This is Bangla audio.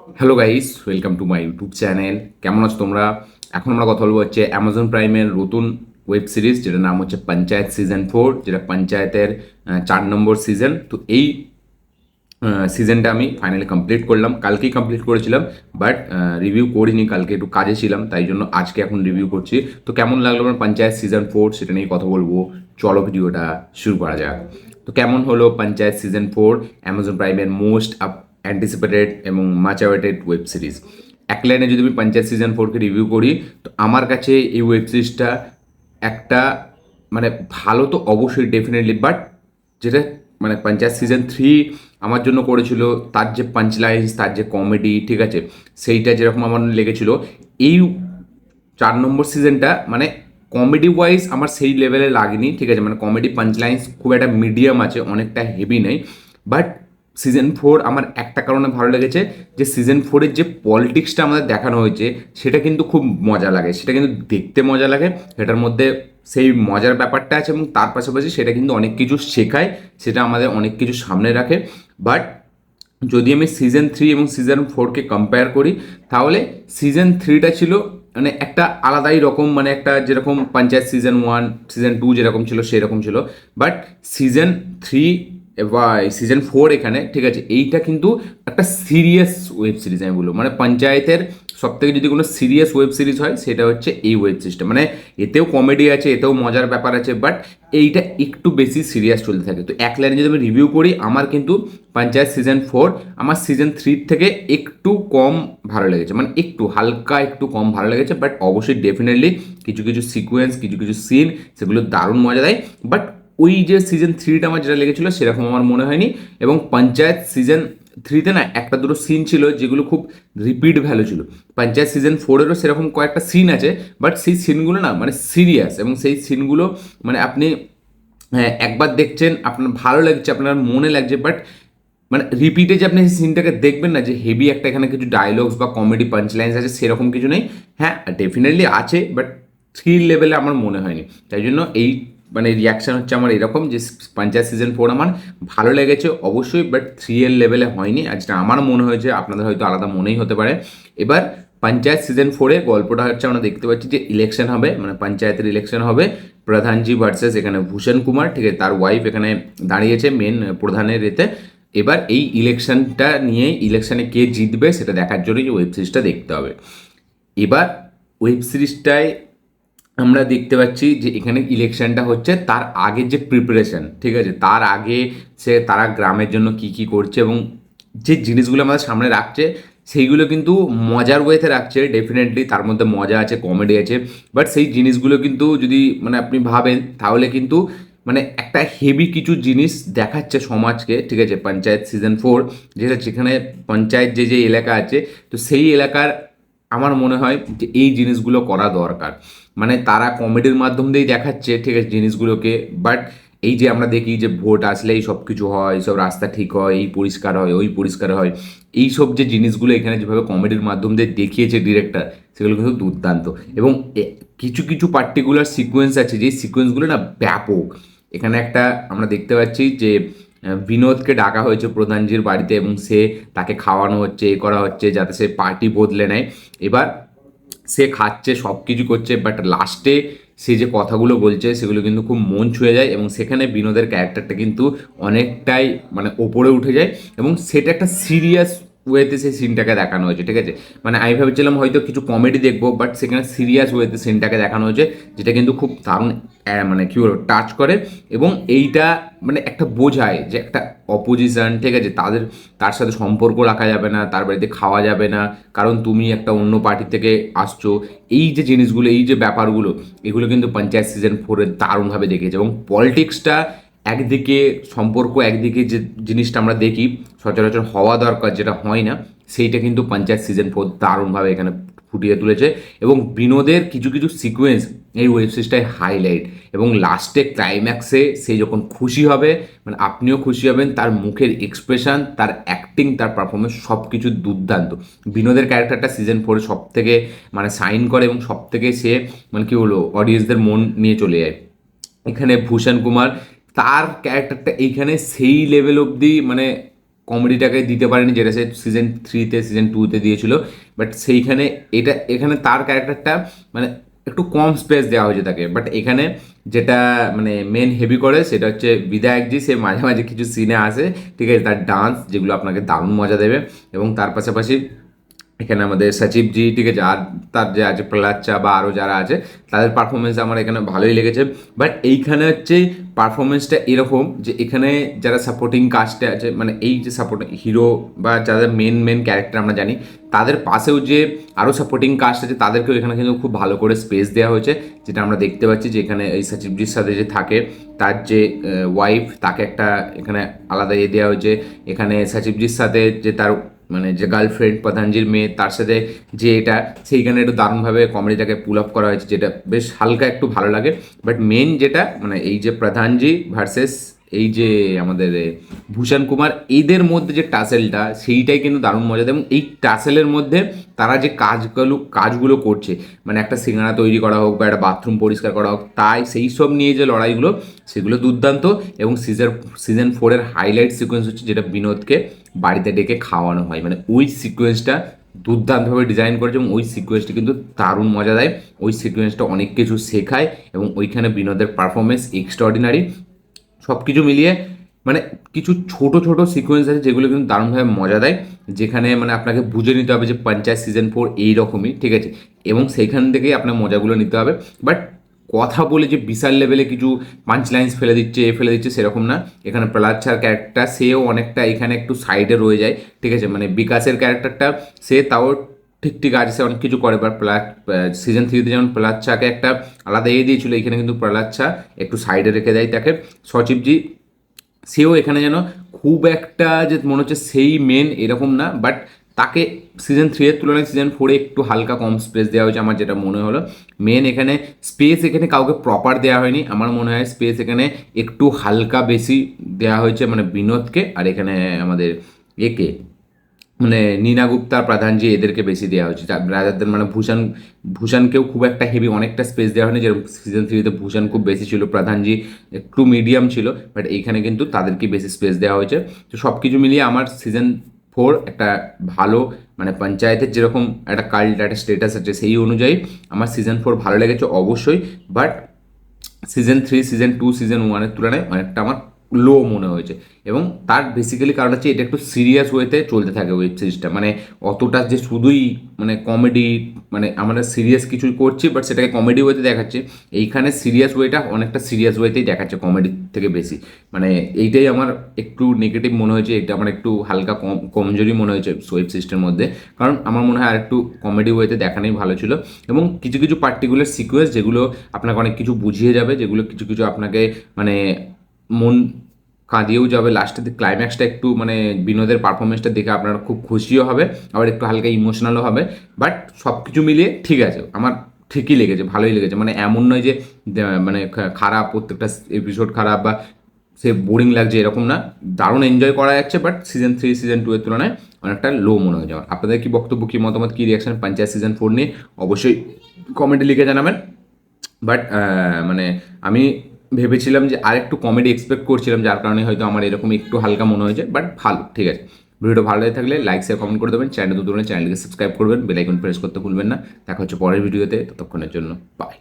Hello guys, welcome to my YouTube channel. কেমন আছো তোমরা? এখন আমরা কথা বলবো হচ্ছে অ্যামাজন প্রাইমের নতুন ওয়েব সিরিজ, যেটার নাম হচ্ছে পঞ্চায়েত সিজন 4, যেটা পঞ্চায়েতের 4 নম্বর সিজন। তো এই সিজনটা আমি ফাইনালি কমপ্লিট করলাম, কালকেই কমপ্লিট করেছিলাম। বাট রিভিউ করিনি, কালকে একটু কাজে ছিলাম, তাই জন্য আজকে এখন রিভিউ করছি। তো কেমন লাগলো আমার পঞ্চায়েত সিজন 4 সেটা নিয়ে কথা বলবো। চলো ভিডিওটা শুরু করা যাক। তো কেমন হলো পঞ্চায়েত সিজন 4, অ্যামাজন প্রাইমের মোস্ট অ্যান্টিসিপেটেড এবং মাচ অ্যাওয়েটেড ওয়েব সিরিজ। এক লাইনে যদি আমি পঞ্চায়েত সিজন 4কে রিভিউ করি, তো আমার কাছে এই ওয়েব সিরিজটা একটা মানে ভালো তো অবশ্যই ডেফিনেটলি, বাট যেটা মানে পঞ্চায়েত সিজন 3 আমার জন্য করেছিল, তার যে পাঞ্চ লাইন্স, তার যে কমেডি, ঠিক আছে, সেইটা যেরকম আমার লেগেছিল, এই 4 নম্বর সিজনটা মানে কমেডি ওয়াইজ আমার সেই লেভেলে লাগেনি, ঠিক আছে। মানে কমেডি পাঞ্চ লাইন্স খুব একটা মিডিয়াম আছে, অনেকটা হেভি নেই। বাট সিজন 4 আমার একটা কারণে ভালো লেগেছে, যে সিজন 4-এর যে পলিটিক্সটা আমাদের দেখানো হয়েছে সেটা কিন্তু খুব মজা লাগে, সেটা কিন্তু দেখতে মজা লাগে। সেটার মধ্যে সেই মজার ব্যাপারটা আছে, এবং তার পাশাপাশি সেটা কিন্তু অনেক কিছু শেখায়, সেটা আমাদের অনেক কিছু সামনে রাখে। বাট যদি আমি সিজন 3 এবং সিজন 4কে কম্পেয়ার করি, তাহলে সিজন 3টা ছিল মানে একটা আলাদাই রকম, মানে একটা যেরকম পঞ্চায়েত সিজন 1 সিজন 2 যেরকম ছিল সেরকম ছিল। বাট সিজন 3 বা সিজন 4 এখানে, ঠিক আছে, এইটা কিন্তু একটা সিরিয়াস ওয়েব সিরিজ আমি বলবো। মানে পঞ্চায়েতের সব থেকে যদি কোনো সিরিয়াস ওয়েব সিরিজ হয় সেটা হচ্ছে এই ওয়েব সিরিজটা। মানে এতেও কমেডি আছে, এতেও মজার ব্যাপার আছে, বাট এইটা একটু বেশি সিরিয়াস চলতে থাকে। তো এক লাইনে যদি আমি রিভিউ করি, আমার কিন্তু পঞ্চায়েত সিজন 4 আমার সিজন 3 থেকে একটু কম ভালো লেগেছে, মানে একটু হালকা একটু কম ভালো লেগেছে। বাট অবশ্যই ডেফিনেটলি কিছু কিছু সিকোয়েন্স, কিছু কিছু সিন, সেগুলো দারুণ মজা দেয়। বাট ওই যে সিজন 3টা আমার যেটা লেগেছিলো সেরকম আমার মনে হয়নি। এবং পঞ্চায়েত সিজন 3-তে না একটা দুটো সিন ছিল যেগুলো খুব রিপিট ভ্যালু ছিল। পঞ্চায়েত সিজন 4-এরও সেরকম কয়েকটা সিন আছে, বাট সেই সিনগুলো না মানে সিরিয়াস, এবং সেই সিনগুলো মানে আপনি হ্যাঁ একবার দেখছেন আপনার ভালো লাগছে, আপনার মনে লাগছে, বাট মানে রিপিটে যে আপনি সেই সিনটাকে দেখবেন না, যে হেভি একটা এখানে কিছু ডায়লগস বা কমেডি পাঞ্চ লাইন্স আছে, সেরকম কিছু নেই। হ্যাঁ ডেফিনেটলি আছে, বাট থ্রিল লেভেলে আমার মনে হয়নি। তাই জন্য এই মানে রিয়াকশান হচ্ছে আমার এরকম, যে পঞ্চায়েত সিজন 4 আমার ভালো লেগেছে অবশ্যই, বাট থ্রিয়ের লেভেলে হয়নি। আর যেটা আমার মনে হয়েছে আপনাদের হয়তো আলাদা মনেই হতে পারে। এবার পঞ্চায়েত সিজন 4-এ গল্পটা হচ্ছে, আমরা দেখতে পাচ্ছি যে ইলেকশন হবে, মানে পঞ্চায়েতের ইলেকশন হবে। প্রধানজি ভার্সেস এখানে ভূষণ কুমার, ঠিক আছে, তার ওয়াইফ এখানে দাঁড়িয়েছে মেন প্রধানের এতে। এবার এই ইলেকশনটা নিয়ে, ইলেকশনে কে জিতবে সেটা দেখার জন্যই ওয়েব সিরিজটা দেখতে হবে। এবার ওয়েব সিরিজটায় আমরা দেখতে পাচ্ছি যে এখানে ইলেকশনটা হচ্ছে, তার আগে যে প্রিপারেশন, ঠিক আছে, তার আগে তারা গ্রামের জন্য কি কি করছে, এবং যে জিনিসগুলো আমাদের সামনে রাখছে সেইগুলো কিন্তু মজার ওয়েতে রাখছে ডেফিনেটলি। তার মধ্যে মজা আছে, কমেডি আছে, বাট সেই জিনিসগুলো কিন্তু যদি মানে আপনি ভাবেন, তাহলে কিন্তু মানে একটা হেভি কিছু জিনিস দেখাচ্ছে সমাজকে, ঠিক আছে। পঞ্চায়েত সিজন 4 যেটা, যেখানে পঞ্চায়েত যে যে এলাকা আছে, তো সেই এলাকার আমার মনে হয় যে এই জিনিসগুলো করা দরকার। মানে তারা কমেডির মাধ্যম দিয়েই দেখাচ্ছে, ঠিক আছে, জিনিসগুলোকে। বাট এই যে আমরা দেখি যে ভোট আসলেই সব কিছু হয়, সব রাস্তা ঠিক হয়, এই পরিষ্কার হয়, ওই পরিষ্কার হয়, এই সব যে জিনিসগুলো এখানে যেভাবে কমেডির মাধ্যম দিয়ে দেখিয়েছে ডিরেক্টর, সেগুলো কিন্তু দুর্দান্ত। এবং কিছু কিছু পার্টিকুলার সিকোয়েন্স আছে, যে সিকোয়েন্সগুলো না ব্যাপক। এখানে একটা আমরা দেখতে পাচ্ছি যে বিনোদকে ডাকা হয়েছে প্রধানজির বাড়িতে, এবং সে তাকে খাওয়ানো হচ্ছে, এ করা হচ্ছে যাতে সে পার্টি বদলে নেয়। এবার সে খাচ্ছে, সব কিছু করছে, বাট লাস্টে সে যে কথাগুলো বলছে সেগুলো কিন্তু খুব মন ছুঁয়ে যায়, এবং সেখানে বিনোদের ক্যারেক্টারটা কিন্তু অনেকটাই মানে ওপরে উঠে যায়। এবং সেটা একটা সিরিয়াস ওয়েতে সেই সিনটাকে দেখানো হয়েছে, ঠিক আছে। মানে আমি ভেবেছিলাম হয়তো কিছু কমেডি দেখবো, বাট সেখানে সিরিয়াস ওয়েতে সিনটাকে দেখানো হয়েছে, যেটা কিন্তু খুব দারুণ মানে কী বলবো টাচ করে। এবং এইটা মানে একটা বোঝায় যে একটা অপোজিশন, ঠিক আছে, তার সাথে সম্পর্ক রাখা যাবে না, তার বাড়িতে খাওয়া যাবে না, কারণ তুমি একটা অন্য পার্টি থেকে আসছো। এই যে জিনিসগুলো, এই যে ব্যাপারগুলো, এগুলো কিন্তু পঞ্চায়েত সিজন 4 দারুণভাবে দেখিয়েছে। এবং পলিটিক্সটা একদিকে, সম্পর্ক একদিকে, যে জিনিসটা আমরা দেখি সচরাচর হওয়া দরকার যেটা হয় না, সেইটা কিন্তু পঞ্চায়েত সিজন 4 দারুণভাবে এখানে ফুটিয়ে তুলেছে। এবং বিনোদের কিছু কিছু সিকোয়েন্স এই ওয়েব সিরিজটায় হাইলাইট। এবং লাস্টে ক্লাইম্যাক্সে সে যখন খুশি হবে, মানে আপনিও খুশি হবেন, তার মুখের এক্সপ্রেশন, তার অ্যাক্টিং, তার পারফরমেন্স সব কিছু দুর্দান্ত। বিনোদের ক্যারেক্টারটা সিজন 4 সব থেকে মানে সাইন করে, এবং সব থেকে সে মানে কি বলবো অডিয়েন্সদের মন নিয়ে চলে যায়। এখানে ভূষণ কুমার, তার ক্যারেক্টারটা এইখানে সেই লেভেল অবধি মানে কমেডিটাকে দিতে পারেনি যেটা সে সিজন 3-তে সিজন 2-তে দিয়েছিল। বাট সেইখানে এখানে তার ক্যারেক্টারটা মানে একটু কম স্পেস দেওয়া হয়েছে তাকে। বাট এখানে যেটা মানে মেন হেভি করে সেটা হচ্ছে বিধায়কজি, সে মাঝে মাঝে কিছু সিনে আসে, ঠিক আছে, তার ডান্স যেগুলো আপনাকে দারুণ মজা দেবে। এবং তার পাশাপাশি এখানে আমাদের সচিবজি, ঠিক আছে, আর তার যে আছে প্রহ্লাদ বা আরও যারা আছে তাদের পারফরমেন্স আমার এখানে ভালোই লেগেছে। বাট এইখানে হচ্ছে পারফরমেন্সটা এরকম যে এখানে যারা সাপোর্টিং কাস্টে আছে, মানে এই যে সাপোর্টিং হিরো বা যাদের মেন ক্যারেক্টার আমরা জানি, তাদের পাশেও যে আরও সাপোর্টিং কাস্ট আছে তাদেরকেও এখানে কিন্তু খুব ভালো করে স্পেস দেওয়া হয়েছে। যেটা আমরা দেখতে পাচ্ছি যে এখানে এই সচিবজির সাথে যে থাকে তার যে ওয়াইফ, তাকে একটা এখানে আলাদা দেওয়া হয়েছে। এখানে সচিবজির সাথে যে তার মানে যে গার্লফ্রেন্ড প্রধানজির মেয়ে, তার সাথে যে এটা, সেইখানে একটু দারুণভাবে কমেডিটাকে পুল আপ করা হয়েছে, যেটা বেশ হালকা একটু ভালো লাগে। বাট মেন যেটা মানে এই যে প্রধানজি ভার্সেস এই যে আমাদের ভূষণ কুমার, এদের মধ্যে যে টাসেলটা, সেইটাই কিন্তু দারুণ মজা দেয়। এবং এই টাসেলের মধ্যে তারা যে কাজগুলো করছে, মানে একটা সিঙ্গারা তৈরি করা হোক বা একটা বাথরুম পরিষ্কার করা হোক, তাই সেই সব নিয়ে যে লড়াইগুলো, সেগুলো দুর্দান্ত। এবং সিজন 4-এর হাইলাইট সিকোয়েন্স হচ্ছে যেটা বিনোদকে বাড়িতে ডেকে খাওয়ানো হয়, মানে ওই সিকোয়েন্সটা দুর্দান্তভাবে ডিজাইন করেছে এবং ওই সিকোয়েন্সটা কিন্তু দারুণ মজা দেয়। ওই সিকোয়েন্সটা অনেক কিছু শেখায় এবং ওইখানে বিনোদের পারফরমেন্স এক্সট্রাঅর্ডিনারি। সব কিছু মিলিয়ে মানে কিছু ছোট ছোট সিকোয়েন্স আছে যেগুলো কিন্তু দারুণভাবে মজা দেয়, যেখানে মানে আপনাকে বুঝে নিতে হবে যে পঞ্চায়েত সিজন 4 এইরকমই, ঠিক আছে, এবং সেইখান থেকেই আপনার মজাগুলো নিতে হবে। বাট কথা বলে যে বিশাল লেভেলে কিছু পাঞ্চ লাইন্স ফেলে দিচ্ছে সেরকম না। এখানে প্রহ্লাদ ছাড় ক্যারেক্টার, সেও অনেকটা এখানে একটু সাইডে রয়ে যায়, ঠিক আছে, মানে বিকাশের ক্যারেক্টারটা সে তাও ঠিক আছে, সে অনেক কিছু করে। বাট সিজন 3-তে যেমন প্রহ্লাদ ছাকে একটা আলাদা দিয়েছিল, এখানে কিন্তু প্রহ্লাদ ছা একটু সাইডে রেখে দেয় তাকে। সচিবজি সেও এখানে যেন খুব একটা যে মনে হচ্ছে সেই মেন এরকম না, বাট তাকে সিজন 3-এর তুলনায় সিজন 4-এ একটু হালকা কম স্পেস দেওয়া হয়েছে আমার যেটা মনে হলো। মেন এখানে স্পেস এখানে কাউকে প্রপার দেওয়া হয়নি, আমার মনে হয় স্পেস এখানে একটু হালকা বেশি দেওয়া হয়েছে মানে বিনোদকে, আর এখানে আমাদের একে মানে নীনা গুপ্তা প্রধানজি এদেরকে বেশি দেওয়া হয়েছে রাজাদের, মানে ভূষণকেও খুব একটা হেভি অনেকটা স্পেস দেওয়া হয়নি। যেরকম সিজন 3-তে ভূষণ খুব বেশি ছিল, প্রধানজি একটু মিডিয়াম ছিল, বাট এইখানে কিন্তু তাদেরকে বেশি স্পেস দেওয়া হয়েছে। তো সব কিছু মিলিয়ে আমার সিজন 4 একটা ভালো, মানে পঞ্চায়েতের যেরকম একটা কাল্ট একটা স্টেটাস আছে সেই অনুযায়ী আমার সিজন 4 ভালো লেগেছে অবশ্যই। বাট সিজন 3, সিজন 2, সিজন 1-এর তুলনায় অনেকটা আমার লো মনে হয়েছে। এবং তার বেসিক্যালি কারণ হচ্ছে এটা একটু সিরিয়াস ওয়েতে চলতে থাকে ওয়েব সিরিজটা, মানে অতটা যে শুধুই মানে কমেডি, মানে আমরা সিরিয়াস কিছু করছি বাট সেটাকে কমেডি ওয়েতে দেখাচ্ছে। এইখানে সিরিয়াস ওয়েটা অনেকটা সিরিয়াস ওয়েতেই দেখাচ্ছে কমেডি থেকে বেশি, মানে এইটাই আমার একটু নেগেটিভ মনে হয়েছে। এটা আমার একটু হালকা কমজোরি মনে হয়েছে ওয়েব সিরিজটার মধ্যে, কারণ আমার মনে হয় আর একটু কমেডি ওয়েতে দেখানোই ভালো ছিল। এবং কিছু কিছু পার্টিকুলার সিকোয়েন্স যেগুলো আপনাকে অনেক কিছু বুঝিয়ে যাবে, যেগুলো কিছু কিছু আপনাকে মানে মন কাঁদিয়েও যাবে, লাস্টের ক্লাইম্যাক্সটা একটু মানে বিনোদের পারফরমেন্সটা দেখে আপনারা খুব খুশিও হবে, আবার একটু হালকা ইমোশনালও হবে। বাট সব কিছু মিলিয়ে ঠিক আছে, আমার ঠিকই লেগেছে, ভালোই লেগেছে। মানে এমন নয় যে মানে খারাপ, প্রত্যেকটা এপিসোড খারাপ বা সে বোরিং লাগছে এরকম না, দারুণ এনজয় করা যাচ্ছে। বাট সিজন 3, সিজন 2-এর তুলনায় অনেকটা লো মনে হয়ে যাওয়ার। আপনাদের কি বক্তব্য, কি মতামত, কি রিয়াকশন পঞ্চায়েত সিজন 4 নিয়ে অবশ্যই কমেন্টে লিখে জানাবেন। বাট মানে আমি ভেবেছিলাম যে আর একটু কমেডি এক্সপেক্ট করছিলাম, যার কারণে হয়তো আমার এরকম একটু হালকা মনে হয়েছে। বাট ভালো, ঠিক আছে। ভিডিওটা ভালো লাগে থাকলে লাইক শেয়ার কমেন্ট করে দেবেন, চ্যানেল নতুন হলে চ্যানেলকে সাবস্ক্রাইব করবেন, বেল আইকন প্রেস করতে ভুলবেন না। দেখা হচ্ছে পরের ভিডিওতে, ততক্ষণের জন্য বাই।